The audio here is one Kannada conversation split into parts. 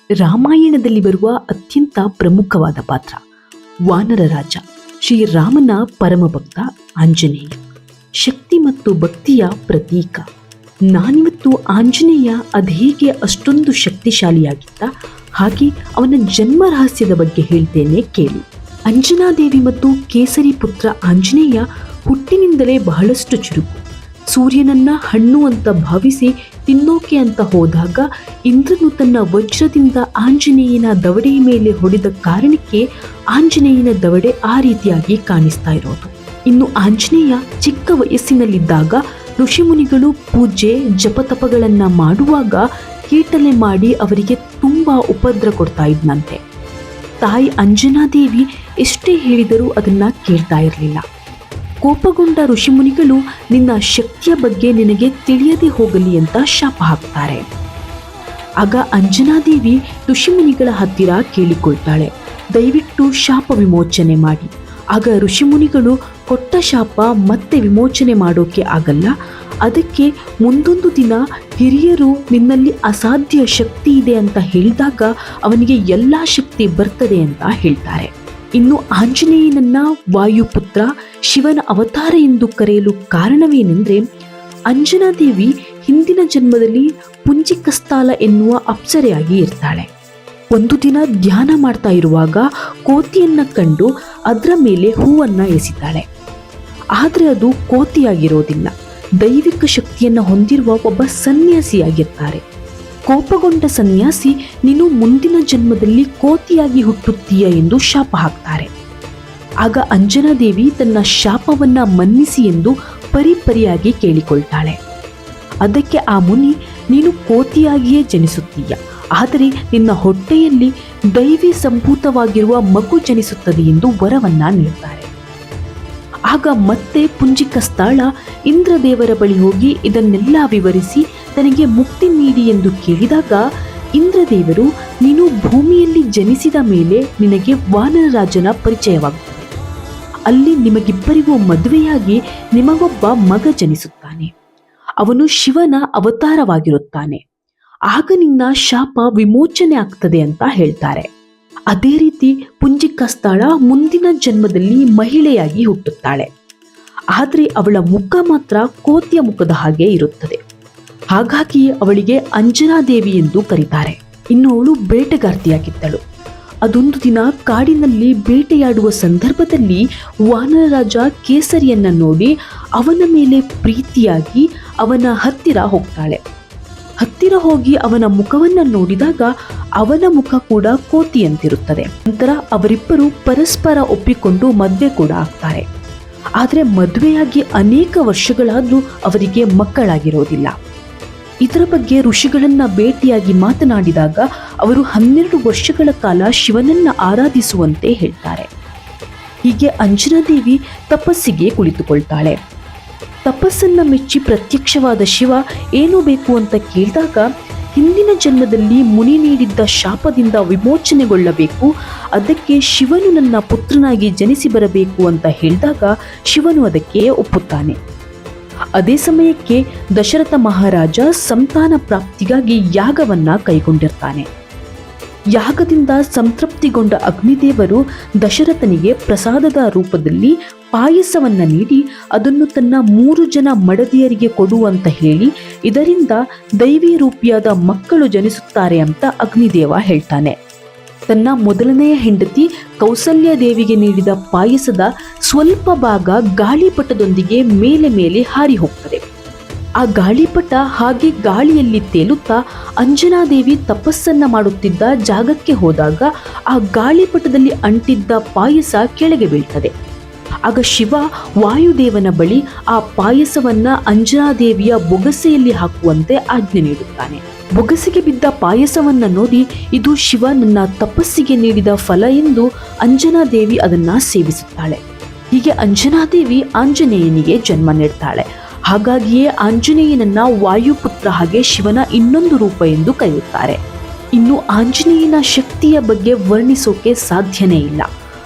ರಾಮಾಯಣದಲ್ಲಿ ಬರುವ ಅತ್ಯಂತ ಪ್ರಮುಖವಾದ ಪಾತ್ರ ವಾನರ ರಾಜ ಶ್ರೀರಾಮನ ಪರಮಭಕ್ತ ಆಂಜನೇಯ. ಶಕ್ತಿ ಮತ್ತು ಭಕ್ತಿಯ ಪ್ರತೀಕ. ನಾನಿವತ್ತು ಆಂಜನೇಯ ಅದೇಗೆ ಅಷ್ಟೊಂದು ಶಕ್ತಿಶಾಲಿಯಾಗಿದ್ದ ಹಾಗೆ ಅವನ ಜನ್ಮ ರಹಸ್ಯದ ಬಗ್ಗೆ ಹೇಳ್ತೇನೆ ಕೇಳಿ. ಅಂಜನಾದೇವಿ ಮತ್ತು ಕೇಸರಿ ಪುತ್ರ ಆಂಜನೇಯ ಹುಟ್ಟಿನಿಂದಲೇ ಬಹಳಷ್ಟು ಚುರುಕು. ಸೂರ್ಯನನ್ನ ಹಣ್ಣು ಅಂತ ಭಾವಿಸಿ ತಿನ್ನೋಕೆ ಅಂತ ಹೋದಾಗ ಇಂದ್ರನು ತನ್ನ ವಜ್ರದಿಂದ ಆಂಜನೇಯನ ದವಡೆಯ ಮೇಲೆ ಹೊಡೆದ ಕಾರಣಕ್ಕೆ ಆಂಜನೇಯನ ದವಡೆ ಆ ರೀತಿಯಾಗಿ ಕಾಣಿಸ್ತಾ ಇರೋದು. ಇನ್ನು ಆಂಜನೇಯ ಚಿಕ್ಕ ವಯಸ್ಸಿನಲ್ಲಿದ್ದಾಗ ಋಷಿಮುನಿಗಳು ಪೂಜೆ ಜಪತಪಗಳನ್ನ ಮಾಡುವಾಗ ಕೀಟಲೆ ಮಾಡಿ ಅವರಿಗೆ ತುಂಬಾ ಉಪದ್ರ ಕೊಡ್ತಾ ಇದ್ನಂತೆ. ತಾಯಿ ಅಂಜನಾದೇವಿ ಎಷ್ಟೇ ಹೇಳಿದರೂ ಅದನ್ನ ಕೇಳ್ತಾ ಇರಲಿಲ್ಲ. ಕೋಪಗೊಂಡ ಋಷಿಮುನಿಗಳು ನಿನ್ನ ಶಕ್ತಿಯ ಬಗ್ಗೆ ನಿನಗೆ ತಿಳಿಯದೆ ಹೋಗಲಿ ಅಂತ ಶಾಪ ಹಾಕ್ತಾರೆ. ಆಗ ಅಂಜನಾದೇವಿ ಋಷಿಮುನಿಗಳ ಹತ್ತಿರ ಕೇಳಿಕೊಳ್ತಾಳೆ, ದಯವಿಟ್ಟು ಶಾಪ ವಿಮೋಚನೆ ಮಾಡಿ. ಆಗ ಋಷಿಮುನಿಗಳು ಕೊಟ್ಟ ಶಾಪ ಮತ್ತೆ ವಿಮೋಚನೆ ಮಾಡೋಕೆ ಆಗಲ್ಲ, ಅದಕ್ಕೆ ಮುಂದೊಂದು ದಿನ ಹಿರಿಯರು ನಿನ್ನಲ್ಲಿ ಅಸಾಧ್ಯ ಶಕ್ತಿ ಇದೆ ಅಂತ ಹೇಳಿದಾಗ ಅವನಿಗೆ ಎಲ್ಲ ಶಕ್ತಿ ಬರ್ತದೆ ಅಂತ ಹೇಳ್ತಾರೆ. ಇನ್ನು ಆಂಜನೇಯನನ್ನ ವಾಯುಪುತ್ರ ಶಿವನ ಅವತಾರ ಎಂದು ಕರೆಯಲು ಕಾರಣವೇನೆಂದರೆ ಅಂಜನಾದೇವಿ ಹಿಂದಿನ ಜನ್ಮದಲ್ಲಿ ಪುಂಜಿಕಸ್ಥಾಲ ಎನ್ನುವ ಅಪ್ಸರೆಯಾಗಿ ಇರ್ತಾಳೆ. ಒಂದು ದಿನ ಧ್ಯಾನ ಮಾಡ್ತಾ ಇರುವಾಗ ಕೋತಿಯನ್ನ ಕಂಡು ಅದರ ಮೇಲೆ ಹೂವನ್ನ ಎಸಿತಾಳೆ. ಆದರೆ ಅದು ಕೋತಿಯಾಗಿರೋದಿಲ್ಲ, ದೈವಿಕ ಶಕ್ತಿಯನ್ನು ಹೊಂದಿರುವ ಒಬ್ಬ ಸನ್ಯಾಸಿಯಾಗಿರ್ತಾರೆ. ಕೋಪಗೊಂಡ ಸನ್ಯಾಸಿ ನೀನು ಮುಂದಿನ ಜನ್ಮದಲ್ಲಿ ಕೋತಿಯಾಗಿ ಹುಟ್ಟುತ್ತೀಯ ಎಂದು ಶಾಪ ಹಾಕ್ತಾರೆ. ಆಗ ಅಂಜನಾದೇವಿ ತನ್ನ ಶಾಪವನ್ನ ಮನ್ನಿಸಿ ಎಂದು ಪರಿಪರಿಯಾಗಿ ಕೇಳಿಕೊಳ್ತಾಳೆ. ಅದಕ್ಕೆ ಆ ಮುನಿ, ನೀನು ಕೋತಿಯಾಗಿಯೇ ಜನಿಸುತ್ತೀಯ, ಆದರೆ ನಿನ್ನ ಹೊಟ್ಟೆಯಲ್ಲಿ ದೈವಿ ಸಂಭೂತವಾಗಿರುವ ಮಗು ಜನಿಸುತ್ತದೆ ಎಂದು ವರವನ್ನ ನೀಡ್ತಾರೆ. ಆಗ ಮತ್ತೆ ಪುಂಜಿಕಸ್ಥಳ ಇಂದ್ರದೇವರ ಬಳಿ ಹೋಗಿ ಇದನ್ನೆಲ್ಲ ವಿವರಿಸಿ ತನಗೆ ಮುಕ್ತಿ ನೀಡಿ ಎಂದು ಕೇಳಿದಾಗ ಇಂದ್ರದೇವರು, ನೀನು ಭೂಮಿಯಲ್ಲಿ ಜನಿಸಿದ ಮೇಲೆ ನಿನಗೆ ವಾನರರಾಜನ ಪರಿಚಯವಾಗುತ್ತದೆ. ಅಲ್ಲಿ ನಿಮಗಿಬ್ಬರಿಗೂ ಮದುವೆಯಾಗಿ ನಿಮಗೊಬ್ಬ ಮಗ ಜನಿಸುತ್ತಾನೆ. ಅವನು ಶಿವನ ಅವತಾರವಾಗಿರುತ್ತಾನೆ. ಆಗ ನಿನ್ನ ಶಾಪ ವಿಮೋಚನೆ ಆಗ್ತದೆ ಅಂತ ಹೇಳ್ತಾರೆ. ಅದೇ ರೀತಿ ಪುಂಜಿಕಸ್ಥಳ ಮುಂದಿನ ಜನ್ಮದಲ್ಲಿ ಮಹಿಳೆಯಾಗಿ ಹುಟ್ಟುತ್ತಾಳೆ. ಆದರೆ ಅವಳ ಮುಖ ಮಾತ್ರ ಕೋತಿಯ ಮುಖದ ಹಾಗೆ ಇರುತ್ತದೆ. ಹಾಗಾಗಿ ಅವಳಿಗೆ ಅಂಜನಾದೇವಿ ಎಂದು ಕರೀತಾರೆ. ಇನ್ನು ಅವಳು ಬೇಟೆಗಾರ್ತಿಯಾಗಿದ್ದಳು. ಅದೊಂದು ದಿನ ಕಾಡಿನಲ್ಲಿ ಬೇಟೆಯಾಡುವ ಸಂದರ್ಭದಲ್ಲಿ ವಾನರರಾಜ ಕೇಸರಿಯನ್ನ ನೋಡಿ ಅವನ ಮೇಲೆ ಪ್ರೀತಿಯಾಗಿ ಅವನ ಹತ್ತಿರ ಹೋಗ್ತಾಳೆ. ಹತ್ತಿರ ಹೋಗಿ ಅವನ ಮುಖವನ್ನ ನೋಡಿದಾಗ ಅವನ ಮುಖ ಕೂಡ ಕೋತಿಯಂತಿರುತ್ತದೆ. ನಂತರ ಅವರಿಬ್ಬರು ಪರಸ್ಪರ ಒಪ್ಪಿಕೊಂಡು ಮದುವೆ ಕೂಡ ಆಗ್ತಾರೆ. ಆದರೆ ಮದುವೆಯಾಗಿ ಅನೇಕ ವರ್ಷಗಳಾದರೂ ಅವರಿಗೆ ಮಕ್ಕಳಾಗಿರೋದಿಲ್ಲ. ಇದರ ಬಗ್ಗೆ ಋಷಿಗಳನ್ನ ಭೇಟಿಯಾಗಿ ಮಾತನಾಡಿದಾಗ ಅವರು 12 ವರ್ಷಗಳ ಕಾಲ ಶಿವನನ್ನ ಆರಾಧಿಸುವಂತೆ ಹೇಳ್ತಾರೆ. ಹೀಗೆ ಅಂಜನಾದೇವಿ ತಪಸ್ಸಿಗೆ ಕುಳಿತುಕೊಳ್ತಾಳೆ. ತಪಸ್ಸನ್ನ ಮೆಚ್ಚಿ ಪ್ರತ್ಯಕ್ಷವಾದ ಶಿವ ಏನು ಬೇಕು ಅಂತ ಕೇಳಿದಾಗ ಹಿಂದಿನ ಜನ್ಮದಲ್ಲಿ ಮುನಿ ನೀಡಿದ್ದ ಶಾಪದಿಂದ ವಿಮೋಚನೆಗೊಳ್ಳಬೇಕು, ಅದಕ್ಕೆ ಶಿವನು ನನ್ನ ಪುತ್ರನಾಗಿ ಜನಿಸಿ ಬರಬೇಕು ಅಂತ ಹೇಳಿದಾಗ ಶಿವನು ಅದಕ್ಕೆ ಒಪ್ಪುತ್ತಾನೆ. ಅದೇ ಸಮಯಕ್ಕೆ ದಶರಥ ಮಹಾರಾಜ ಸಂತಾನ ಪ್ರಾಪ್ತಿಗಾಗಿ ಯಾಗವನ್ನ ಕೈಗೊಂಡಿರ್ತಾನೆ. ಯಾಗದಿಂದ ಸಂತೃಪ್ತಿಗೊಂಡ ಅಗ್ನಿದೇವರು ದಶರಥನಿಗೆ ಪ್ರಸಾದದ ರೂಪದಲ್ಲಿ ಪಾಯಸವನ್ನ ನೀಡಿ ಅದನ್ನು ತನ್ನ 3 ಜನ ಮಡದಿಯರಿಗೆ ಕೊಡುವಂತ ಹೇಳಿ ಇದರಿಂದ ದೈವಿ ರೂಪಿಯಾದ ಮಕ್ಕಳು ಜನಿಸುತ್ತಾರೆ ಅಂತ ಅಗ್ನಿದೇವ ಹೇಳ್ತಾನೆ. ತನ್ನ ಮೊದಲನೆಯ ಹೆಂಡತಿ ಕೌಸಲ್ಯ ದೇವಿಗೆ ನೀಡಿದ ಪಾಯಸದ ಸ್ವಲ್ಪ ಭಾಗ ಗಾಳಿಪಟದೊಂದಿಗೆ ಮೇಲೆ ಹಾರಿ ಹೋಗ್ತದೆ. ಆ ಗಾಳಿಪಟ ಹಾಗೆ ಗಾಳಿಯಲ್ಲಿ ತೇಲುತ್ತಾ ಅಂಜನಾದೇವಿ ತಪಸ್ಸನ್ನ ಮಾಡುತ್ತಿದ್ದ ಜಾಗಕ್ಕೆ ಹೋದಾಗ ಆ ಗಾಳಿಪಟದಲ್ಲಿ ಅಂಟಿದ್ದ ಪಾಯಸ ಕೆಳಗೆ ಬೀಳ್ತದೆ. ಆಗ ಶಿವ ವಾಯುದೇವನ ಬಳಿ ಆ ಪಾಯಸವನ್ನ ಅಂಜನಾದೇವಿಯ ಬೊಗಸೆಯಲ್ಲಿ ಹಾಕುವಂತೆ ಆಜ್ಞೆ ನೀಡುತ್ತಾನೆ. ಬೊಗಸೆಗೆ ಬಿದ್ದ ಪಾಯಸವನ್ನ ನೋಡಿ ಇದು ಶಿವ ನನ್ನ ತಪಸ್ಸಿಗೆ ನೀಡಿದ ಫಲ ಎಂದು ಅಂಜನಾದೇವಿ ಅದನ್ನ ಸೇವಿಸುತ್ತಾಳೆ. ಹೀಗೆ ಅಂಜನಾದೇವಿ ಆಂಜನೇಯನಿಗೆ ಜನ್ಮ ನೀಡ್ತಾಳೆ. ಹಾಗಾಗಿಯೇ ಆಂಜನೇಯನನ್ನ ವಾಯುಪುತ್ರ ಹಾಗೆ ಶಿವನ ಇನ್ನೊಂದು ರೂಪ ಎಂದು ಕರೆಯುತ್ತಾರೆ. ಇನ್ನು ಆಂಜನೇಯನ ಶಕ್ತಿಯ ಬಗ್ಗೆ ವರ್ಣಿಸೋಕೆ ಸಾಧ್ಯನೇ ಇಲ್ಲ.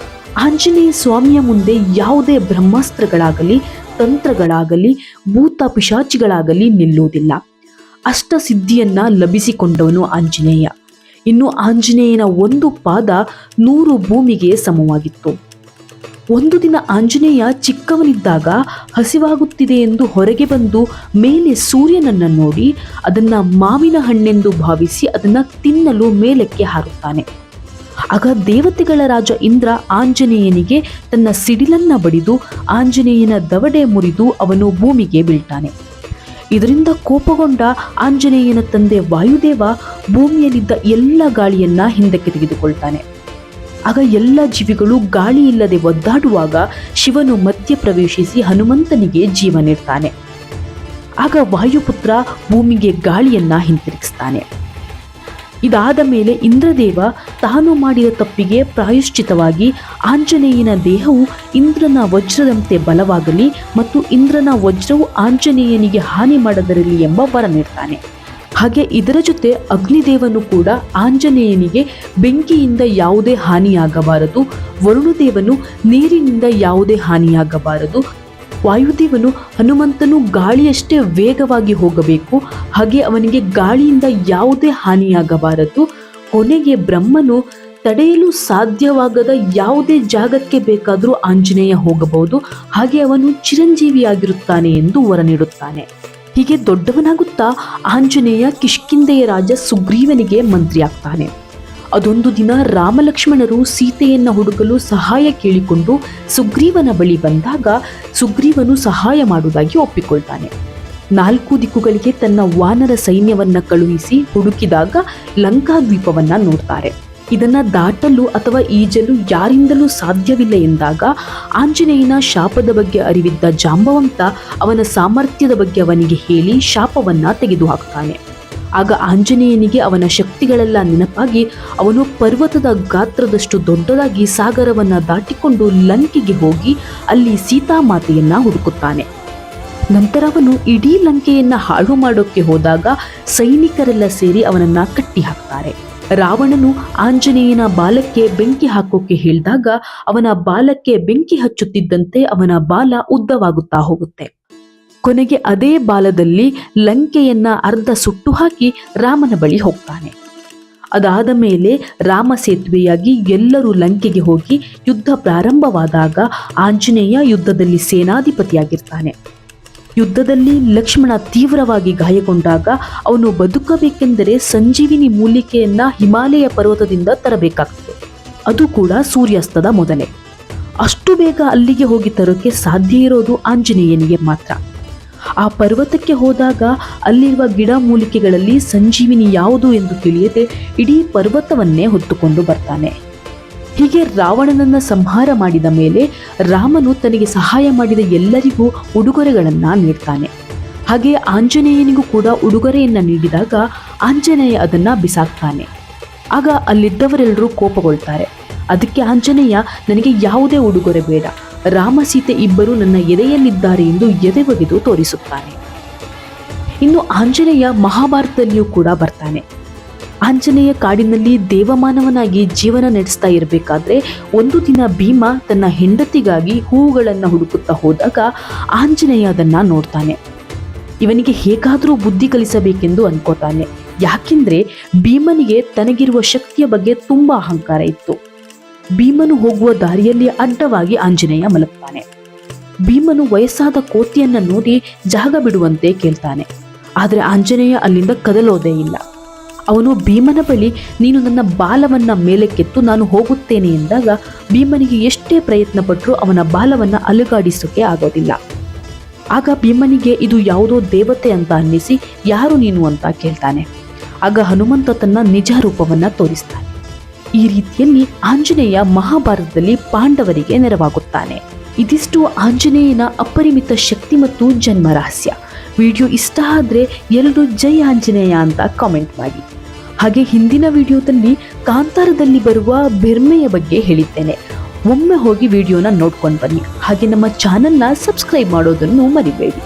ಆಂಜನೇಯ ಸ್ವಾಮಿಯ ಮುಂದೆ ಯಾವುದೇ ಬ್ರಹ್ಮಾಸ್ತ್ರಗಳಾಗಲಿ ತಂತ್ರಗಳಾಗಲಿ ಭೂತ ಪಿಶಾಚಿಗಳಾಗಲಿ ನಿಲ್ಲುವುದಿಲ್ಲ. ಅಷ್ಟಸಿದ್ಧಿಯನ್ನ ಲಭಿಸಿಕೊಂಡವನು ಆಂಜನೇಯ. ಇನ್ನು ಆಂಜನೇಯನ ಒಂದು ಪಾದ 100 ಭೂಮಿಗೆ ಸಮವಾಗಿತ್ತು. ಒಂದು ದಿನ ಆಂಜನೇಯ ಚಿಕ್ಕವನಿದ್ದಾಗ ಹಸಿವಾಗುತ್ತಿದೆ ಎಂದು ಹೊರಗೆ ಬಂದು ಮೇಲೆ ಸೂರ್ಯನನ್ನು ನೋಡಿ ಅದನ್ನ ಮಾವಿನ ಹಣ್ಣೆಂದು ಭಾವಿಸಿ ಅದನ್ನ ತಿನ್ನಲು ಮೇಲಕ್ಕೆ ಹಾರುತ್ತಾನೆ. ಆಗ ದೇವತೆಗಳ ರಾಜ ಇಂದ್ರ ಆಂಜನೇಯನಿಗೆ ತನ್ನ ಸಿಡಿಲನ್ನ ಬಡಿದು ಆಂಜನೇಯನ ದವಡೆ ಮುರಿದು ಅವನು ಭೂಮಿಗೆ ಬೀಳ್ತಾನೆ. ಇದರಿಂದ ಕೋಪಗೊಂಡ ಆಂಜನೇಯನ ತಂದೆ ವಾಯುದೇವ ಭೂಮಿಯಲ್ಲಿದ್ದ ಎಲ್ಲ ಗಾಳಿಯನ್ನ ಹಿಂದಕ್ಕೆ ತೆಗೆದುಕೊಳ್ತಾನೆ. ಆಗ ಎಲ್ಲ ಜೀವಿಗಳು ಗಾಳಿ ಇಲ್ಲದೆ ಒದ್ದಾಡುವಾಗ ಶಿವನು ಮಧ್ಯ ಪ್ರವೇಶಿಸಿ ಹನುಮಂತನಿಗೆ ಜೀವ ನೀಡ್ತಾನೆ. ಆಗ ವಾಯುಪುತ್ರ ಭೂಮಿಗೆ ಗಾಳಿಯನ್ನ ಹಿಂತಿರುಗಿಸ್ತಾನೆ. ಇದಾದ ಮೇಲೆ ಇಂದ್ರದೇವ ತಾನು ಮಾಡಿದ ತಪ್ಪಿಗೆ ಪ್ರಾಯಶ್ಚಿತವಾಗಿ ಆಂಜನೇಯನ ದೇಹವು ಇಂದ್ರನ ವಜ್ರದಂತೆ ಬಲವಾಗಲಿ ಮತ್ತು ಇಂದ್ರನ ವಜ್ರವು ಆಂಜನೇಯನಿಗೆ ಹಾನಿ ಮಾಡದಿರಲಿ ಎಂಬ ವರ ನೀಡ್ತಾನೆ. ಹಾಗೆ ಇದರ ಜೊತೆ ಅಗ್ನಿದೇವನು ಕೂಡ ಆಂಜನೇಯನಿಗೆ ಬೆಂಕಿಯಿಂದ ಯಾವುದೇ ಹಾನಿಯಾಗಬಾರದು, ವರುಣದೇವನು ನೀರಿನಿಂದ ಯಾವುದೇ ಹಾನಿಯಾಗಬಾರದು, ವಾಯುದೇವನು ಹನುಮಂತನು ಗಾಳಿಯಷ್ಟೇ ವೇಗವಾಗಿ ಹೋಗಬೇಕು, ಹಾಗೆ ಅವನಿಗೆ ಗಾಳಿಯಿಂದ ಯಾವುದೇ ಹಾನಿಯಾಗಬಾರದು, ಕೊನೆಗೆ ಬ್ರಹ್ಮನು ತಡೆಯಲು ಸಾಧ್ಯವಾಗದ ಯಾವುದೇ ಜಾಗಕ್ಕೆ ಬೇಕಾದರೂ ಆಂಜನೇಯ ಹೋಗಬಹುದು, ಹಾಗೆ ಅವನು ಚಿರಂಜೀವಿಯಾಗಿರುತ್ತಾನೆ ಎಂದು ವರ ನೀಡುತ್ತಾನೆ. ಹೀಗೆ ದೊಡ್ಡವನಾಗುತ್ತಾ ಆಂಜನೇಯ ಕಿಷ್ಕಿಂಧೆಯ ರಾಜ ಸುಗ್ರೀವನಿಗೆ ಮಂತ್ರಿಯಾಗ್ತಾನೆ. ಅದೊಂದು ದಿನ ರಾಮಲಕ್ಷ್ಮಣರು ಸೀತೆಯನ್ನು ಹುಡುಕಲು ಸಹಾಯ ಕೇಳಿಕೊಂಡು ಸುಗ್ರೀವನ ಬಳಿ ಬಂದಾಗ ಸುಗ್ರೀವನು ಸಹಾಯ ಮಾಡುವುದಾಗಿ ಒಪ್ಪಿಕೊಳ್ತಾನೆ. 4 ದಿಕ್ಕುಗಳಿಗೆ ತನ್ನ ವಾನರ ಸೈನ್ಯವನ್ನ ಕಳುಹಿಸಿ ಹುಡುಕಿದಾಗ ಲಂಕಾದ್ವೀಪವನ್ನ ನೋಡ್ತಾರೆ. ಇದನ್ನ ದಾಟಲು ಅಥವಾ ಈಜಲು ಯಾರಿಂದಲೂ ಸಾಧ್ಯವಿಲ್ಲ ಎಂದಾಗ ಆಂಜನೇಯನ ಶಾಪದ ಬಗ್ಗೆ ಅರಿವಿದ್ದ ಜಾಂಬವಂತ ಅವನ ಸಾಮರ್ಥ್ಯದ ಬಗ್ಗೆ ಅವನಿಗೆ ಹೇಳಿ ಶಾಪವನ್ನ ತೆಗೆದುಹಾಕ್ತಾನೆ. ಆಗ ಆಂಜನೇಯನಿಗೆ ಅವನ ಶಕ್ತಿಗಳೆಲ್ಲ ನೆನಪಾಗಿ ಅವನು ಪರ್ವತದ ಗಾತ್ರದಷ್ಟು ದೊಡ್ಡದಾಗಿ ಸಾಗರವನ್ನ ದಾಟಿಕೊಂಡು ಲಂಕೆಗೆ ಹೋಗಿ ಅಲ್ಲಿ ಸೀತಾಮಾತೆಯನ್ನ ಹುಡುಕುತ್ತಾನೆ. ನಂತರ ಅವನು ಇಡೀ ಲಂಕೆಯನ್ನ ಹಾಳು ಮಾಡೋಕ್ಕೆ ಹೋದಾಗ ಸೈನಿಕರೆಲ್ಲ ಸೇರಿ ಅವನನ್ನ ಕಟ್ಟಿ ಹಾಕ್ತಾರೆ. ರಾವಣನು ಆಂಜನೇಯನ ಬಾಲಕ್ಕೆ ಬೆಂಕಿ ಹಾಕೋಕೆ ಹೇಳಿದಾಗ ಅವನ ಬಾಲಕ್ಕೆ ಬೆಂಕಿ ಹಚ್ಚುತ್ತಿದ್ದಂತೆ ಅವನ ಬಾಲ ಉದ್ದವಾಗುತ್ತಾ ಹೋಗುತ್ತೆ. ಕೊನೆಗೆ ಅದೇ ಬಾಲದಲ್ಲಿ ಲಂಕೆಯನ್ನ ಅರ್ಧ ಸುಟ್ಟು ಹಾಕಿ ರಾಮನ ಬಳಿ ಹೋಗ್ತಾನೆ. ಅದಾದ ಮೇಲೆ ರಾಮ ಸೇತುವೆಯಾಗಿ ಎಲ್ಲರೂ ಲಂಕೆಗೆ ಹೋಗಿ ಯುದ್ಧ ಪ್ರಾರಂಭವಾದಾಗ ಆಂಜನೇಯ ಯುದ್ಧದಲ್ಲಿ ಸೇನಾಧಿಪತಿಯಾಗಿರ್ತಾನೆ. ಯುದ್ಧದಲ್ಲಿ ಲಕ್ಷ್ಮಣ ತೀವ್ರವಾಗಿ ಗಾಯಗೊಂಡಾಗ ಅವನು ಬದುಕಬೇಕೆಂದರೆ ಸಂಜೀವಿನಿ ಮೂಲಿಕೆಯನ್ನ ಹಿಮಾಲಯ ಪರ್ವತದಿಂದ ತರಬೇಕಾಗ್ತದೆ, ಅದು ಕೂಡ ಸೂರ್ಯಾಸ್ತದ ಮೊದಲೇ. ಅಷ್ಟು ಬೇಗ ಅಲ್ಲಿಗೆ ಹೋಗಿ ತರೋಕೆ ಸಾಧ್ಯ ಇರೋದು ಆಂಜನೇಯನಿಗೆ ಮಾತ್ರ. ಆ ಪರ್ವತಕ್ಕೆ ಹೋದಾಗ ಅಲ್ಲಿರುವ ಗಿಡ ಮೂಲಿಕೆಗಳಲ್ಲಿ ಸಂಜೀವಿನಿ ಯಾವುದು ಎಂದು ತಿಳಿಯದೆ ಇಡೀ ಪರ್ವತವನ್ನೇ ಹೊತ್ತುಕೊಂಡು ಬರ್ತಾನೆ. ಹೀಗೆ ರಾವಣನನ್ನ ಸಂಹಾರ ಮಾಡಿದ ಮೇಲೆ ರಾಮನು ತನಗೆ ಸಹಾಯ ಮಾಡಿದ ಎಲ್ಲರಿಗೂ ಉಡುಗೊರೆಗಳನ್ನ ನೀಡ್ತಾನೆ. ಹಾಗೆ ಆಂಜನೇಯನಿಗೂ ಕೂಡ ಉಡುಗೊರೆಯನ್ನ ನೀಡಿದಾಗ ಆಂಜನೇಯ ಅದನ್ನ ಬಿಸಾಕ್ತಾನೆ. ಆಗ ಅಲ್ಲಿದ್ದವರೆಲ್ಲರೂ ಕೋಪಗೊಳ್ತಾರೆ. ಅದಕ್ಕೆ ಆಂಜನೇಯ ನನಗೆ ಯಾವುದೇ ಉಡುಗೊರೆ ಬೇಡ, ರಾಮ ಸೀತೆ ಇಬ್ಬರು ನನ್ನ ಎದೆಯಲ್ಲಿದ್ದಾರೆ ಎಂದು ಎದೆ ಬಗೆದು ತೋರಿಸುತ್ತಾನೆ. ಇನ್ನು ಆಂಜನೇಯ ಮಹಾಭಾರತದಲ್ಲಿಯೂ ಕೂಡ ಬರ್ತಾನೆ. ಆಂಜನೇಯ ಕಾಡಿನಲ್ಲಿ ದೇವಮಾನವನಾಗಿ ಜೀವನ ನಡೆಸ್ತಾ ಇರಬೇಕಾದ್ರೆ ಒಂದು ದಿನ ಭೀಮ ತನ್ನ ಹೆಂಡತಿಗಾಗಿ ಹೂವುಗಳನ್ನು ಹುಡುಕುತ್ತಾ ಹೋದಾಗ ಆಂಜನೇಯ ಅದನ್ನ ನೋಡ್ತಾನೆ. ಇವನಿಗೆ ಹೇಗಾದರೂ ಬುದ್ಧಿ ಕಲಿಸಬೇಕೆಂದು ಅನ್ಕೋತಾನೆ. ಯಾಕೆಂದ್ರೆ ಭೀಮನಿಗೆ ತನಗಿರುವ ಶಕ್ತಿಯ ಬಗ್ಗೆ ತುಂಬಾ ಅಹಂಕಾರ ಇತ್ತು. ಭೀಮನು ಹೋಗುವ ದಾರಿಯಲ್ಲಿ ಅಡ್ಡವಾಗಿ ಆಂಜನೇಯ ಮಲಗ್ತಾನೆ. ಭೀಮನು ವಯಸ್ಸಾದ ಕೋತಿಯನ್ನ ನೋಡಿ ಜಾಗ ಬಿಡುವಂತೆ ಕೇಳ್ತಾನೆ. ಆದರೆ ಆಂಜನೇಯ ಅಲ್ಲಿಂದ ಕದಲೋದೇ ಇಲ್ಲ. ಅವನು ಭೀಮನ ಬಳಿ ನೀನು ನನ್ನ ಬಾಲವನ್ನ ಮೇಲಕ್ಕೆತ್ತು ನಾನು ಹೋಗುತ್ತೇನೆ ಎಂದಾಗ ಭೀಮನಿಗೆ ಎಷ್ಟೇ ಪ್ರಯತ್ನ ಪಟ್ಟರೂ ಅವನ ಬಾಲವನ್ನ ಅಲುಗಾಡಿಸೋಕೆ ಆಗೋದಿಲ್ಲ. ಆಗ ಭೀಮನಿಗೆ ಇದು ಯಾವುದೋ ದೇವತೆ ಅಂತ ಅನ್ನಿಸಿ ಯಾರು ನೀನು ಅಂತ ಕೇಳ್ತಾನೆ. ಆಗ ಹನುಮಂತ ತನ್ನ ನಿಜ ರೂಪವನ್ನ ತೋರಿಸ್ತಾನೆ. ಈ ರೀತಿಯಲ್ಲಿ ಆಂಜನೇಯ ಮಹಾಭಾರತದಲ್ಲಿ ಪಾಂಡವರಿಗೆ ನೆರವಾಗುತ್ತಾನೆ. ಇದಿಷ್ಟು ಆಂಜನೇಯನ ಅಪರಿಮಿತ ಶಕ್ತಿ ಮತ್ತು ಜನ್ಮ ರಹಸ್ಯ. ವಿಡಿಯೋ ಇಷ್ಟ ಆದರೆ ಎಲ್ಲರೂ ಜೈ ಆಂಜನೇಯ ಅಂತ ಕಾಮೆಂಟ್ ಮಾಡಿ. ಹಾಗೆ ಹಿಂದಿನ ವಿಡಿಯೋದಲ್ಲಿ ಕಾಂತಾರದಲ್ಲಿ ಬರುವ ಬೆರ್ಮೆಯ ಬಗ್ಗೆ ಹೇಳಿದ್ದೇನೆ. ಒಮ್ಮೆ ಹೋಗಿ ವಿಡಿಯೋನ ನೋಡ್ಕೊಂಡು ಬನ್ನಿ. ಹಾಗೆ ನಮ್ಮ ಚಾನೆಲ್ನ ಸಬ್ಸ್ಕ್ರೈಬ್ ಮಾಡೋದನ್ನು ಮರಿಬೇಡಿ.